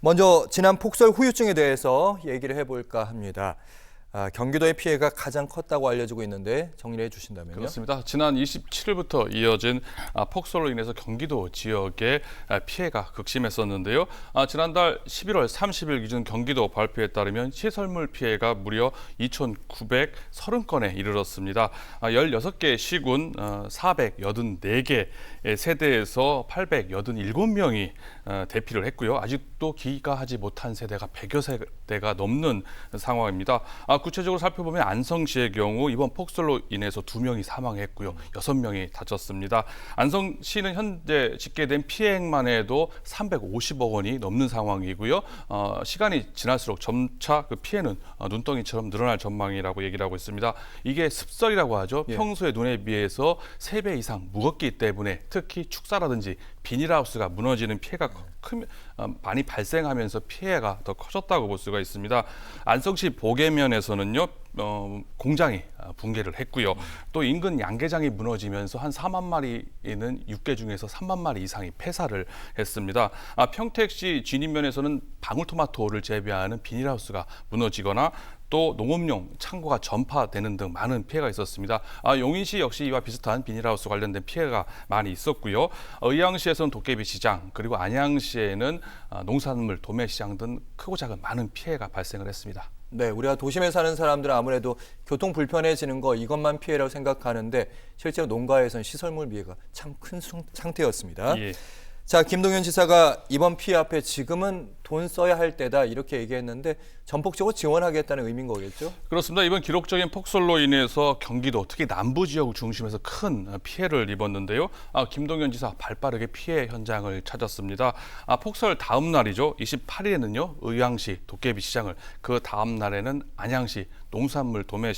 먼저 지난 폭설 후유증에 대해서 얘기를 해볼까 합니다. 경기도의 피해가 가장 컸다고 알려지고 있는데 정리해 주신다면요. 그렇습니다. 지난 27일부터 이어진 폭설로 인해서 경기도 지역에 피해가 극심했었는데요. 지난달 11월 30일 기준 경기도 발표에 따르면 시설물 피해가 무려 2,930건에 이르렀습니다. 16개 시군 484개 세대에서 887명이 대피를 했고요. 아직도 귀가하지 못한 세대가 100여 세대가 넘는 상황입니다. 구체적으로 살펴보면 안성시의 경우 이번 폭설로 인해서 2명이 사망했고요. 6명이 다쳤습니다. 안성시는 현재 집계된 피해액만 해도 350억 원이 넘는 상황이고요. 시간이 지날수록 점차 그 피해는 눈덩이처럼 늘어날 전망이라고 얘기를 하고 있습니다. 이게 습설이라고 하죠. 예. 평소의 눈에 비해서 3배 이상 무겁기 때문에 특히 축사라든지 비닐하우스가 무너지는 피해가 많이 발생하면서 피해가 더 커졌다고 볼 수가 있습니다. 안성시 보계면에서는요, 공장이 붕괴를 했고요. 또 인근 양계장이 무너지면서 한 4만 마리는 육계 중에서 3만 마리 이상이 폐사를 했습니다. 평택시 진입면에서는 방울토마토를 재배하는 비닐하우스가 무너지거나 또 농업용 창고가 전파되는 등 많은 피해가 있었습니다. 용인시 역시 이와 비슷한 비닐하우스 관련된 피해가 많이 있었고요. 의왕시에서는 도깨비 시장, 그리고 안양시에는 농산물 도매 시장 등 크고 작은 많은 피해가 발생을 했습니다. 네, 우리가 도심에 사는 사람들은 아무래도 교통 불편해지는 거 이것만 피해라고 생각하는데 실제로 농가에서는 시설물 피해가 참 큰 상태였습니다. 예. 자, 김동연 지사가 이번 피해 앞에 지금은 돈 써야 할 때다 이렇게 얘기했는데 전폭적으로 지원하겠다는 의미인 거겠죠? 그렇습니다. 이번 기록적인 폭설로 인해서 경기도 특히 남부 지역을 중심해서 큰 피해를 입었는데요. 김동연 지사 발빠르게 피해 현장을 찾았습니다. 폭설 다음 날이죠. 28일에는요. 의왕시 도깨비 시장을, 그 다음 날에는 안양시 농산물 도매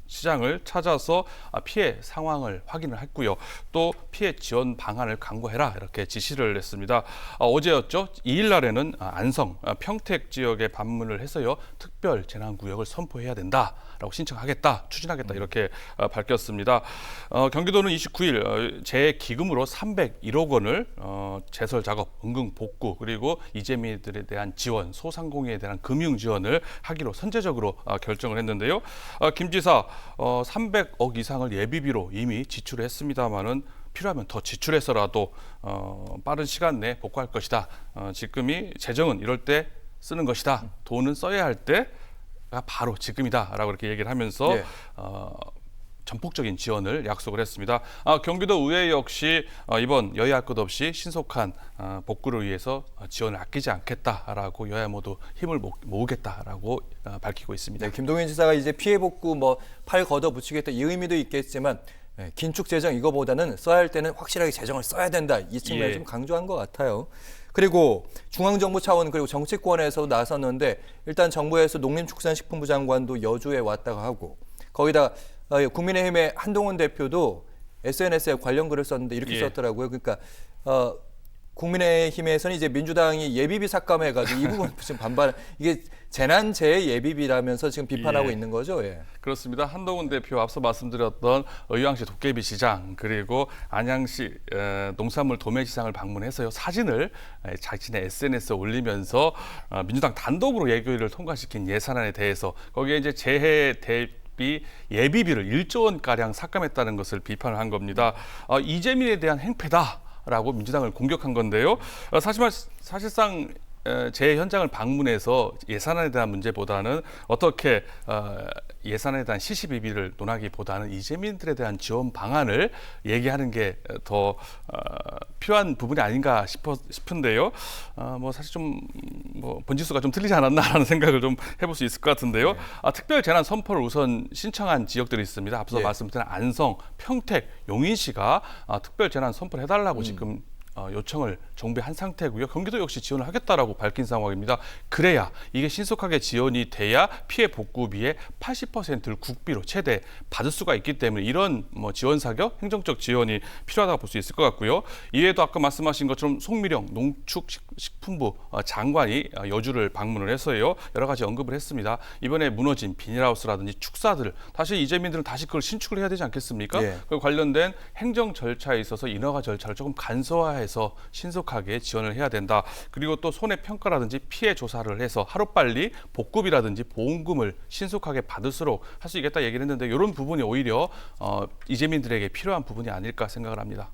시장을 찾아서 피해 상황을 확인을 했고요. 또 피해 지원 방안을 강구해라 이렇게 지시를 했습니다. 어제였죠. 2일 날에는 안성, 평택 지역에 방문을 해서요. 특별 재난구역을 선포해야 된다라고 신청하겠다, 추진하겠다 이렇게 밝혔습니다. 경기도는 29일 재기금으로 301억 원을 제설 작업, 응급 복구, 그리고 이재민들에 대한 지원, 소상공인에 대한 금융 지원을 하기로 선제적으로 결정을 했는데요. 김 지사 300억 이상을 예비비로 이미 지출했습니다마는 필요하면 더 지출해서라도 빠른 시간 내에 복구할 것이다. 지금이 재정은 이럴 때 쓰는 것이다. 돈은 써야 할 때가 바로 지금이다라고 이렇게 얘기를 하면서 네. 전폭적인 지원을 약속을 했습니다. 경기도 의회 역시 이번 여야 할 것 없이 신속한 복구를 위해서 지원을 아끼지 않겠다라고 여야 모두 힘을 모으겠다라고 밝히고 있습니다. 네, 김동연 지사가 이제 피해 복구 팔 걷어 붙이겠다 이 의미도 있겠지만 긴축 재정 이거보다는 써야 할 때는 확실하게 재정을 써야 된다 이 측면을 예. 좀 강조한 것 같아요. 그리고 중앙정부 차원 그리고 정치권에서도 나섰는데 일단 정부에서 농림축산식품부 장관도 여주에 왔다가 하고 거기다 국민의힘의 한동훈 대표도 SNS에 관련 글을 썼는데 이렇게 예. 썼더라고요. 그러니까 국민의힘에서는 이제 민주당이 예비비 삭감해가지고 이 부분 지금 반발, 이게 재난재해 예비비라면서 지금 비판하고 예. 있는 거죠. 예. 그렇습니다. 한동훈 대표 앞서 말씀드렸던 의왕시 도깨비 시장 그리고 안양시 농산물 도매 시장을 방문해서요. 사진을 자신의 SNS에 올리면서 민주당 단독으로 예결위를 통과시킨 예산안에 대해서 거기에 이제 재해 대비 예비비를 1조 원가량 삭감했다는 것을 비판을 한 겁니다. 이재민에 대한 행패다라고 민주당을 공격한 건데요. 사실상 제 현장을 방문해서 예산안에 대한 문제보다는 어떻게 예산에 대한 시시비비를 논하기보다는 이재민들에 대한 지원 방안을 얘기하는 게 더 필요한 부분이 아닌가 싶은데요. 사실 좀 번지수가 좀 틀리지 않았나라는 생각을 좀 해볼 수 있을 것 같은데요. 특별 재난 선포를 우선 신청한 지역들이 있습니다. 앞서 말씀드린 안성, 평택, 용인시가 특별 재난 선포를 해달라고 지금 요청을 정부에 한 상태고요. 경기도 역시 지원을 하겠다라고 밝힌 상황입니다. 그래야 이게 신속하게 지원이 돼야 피해 복구비의 80%를 국비로 최대 받을 수가 있기 때문에 이런 지원 사격, 행정적 지원이 필요하다고 볼 수 있을 것 같고요. 이외에도 아까 말씀하신 것처럼 송미령 농축식품부 장관이 여주를 방문을 해서요. 여러 가지 언급을 했습니다. 이번에 무너진 비닐하우스라든지 축사들, 사실 이재민들은 다시 그걸 신축을 해야 되지 않겠습니까? 예. 그 관련된 행정 절차에 있어서 인허가 절차를 조금 간소화해 투자해서 신속하게 지원을 해야 된다. 그리고 또 손해평가라든지 피해 조사를 해서 하루빨리 복급이라든지 보험금을 신속하게 받을수록 할 수 있겠다 얘기를 했는데 이런 부분이 오히려 이재민들에게 필요한 부분이 아닐까 생각을 합니다.